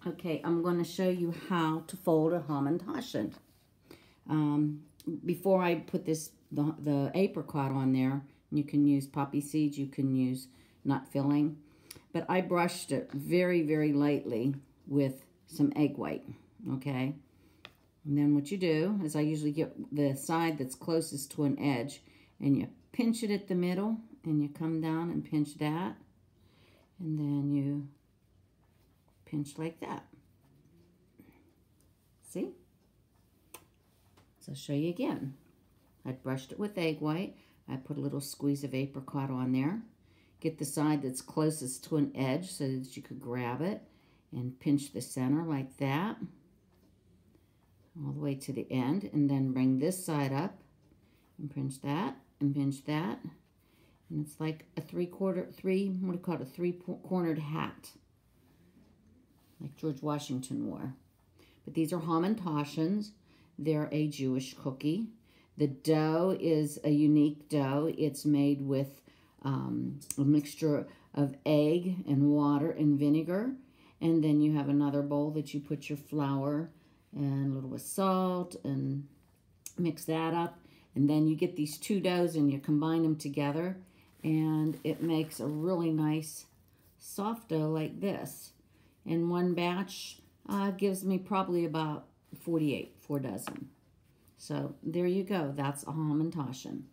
Okay, I'm going to show you how to fold a Hamentaschen. Before I put the apricot on there, you can use poppy seeds, you can use nut filling, but I brushed it very, very lightly with some egg white, okay? And then what you do is I usually get the side that's closest to an edge, and you pinch it at the middle, and you come down and pinch that, and then you pinch like that. See? So I'll show you again. I brushed it with egg white. I put a little squeeze of apricot on there. Get the side that's closest to an edge so that you could grab it and pinch the center like that all the way to the end, and then bring this side up and pinch that and pinch that. And it's like a three-cornered hat, like George Washington wore. But these are Hamentaschens. They're a Jewish cookie. The dough is a unique dough. It's made with a mixture of egg and water and vinegar. And then you have another bowl that you put your flour and a little bit of salt and mix that up. And then you get these two doughs and you combine them together. And it makes a really nice soft dough like this. And one batch gives me probably about 4 dozen. So there you go. That's a Hamentaschen.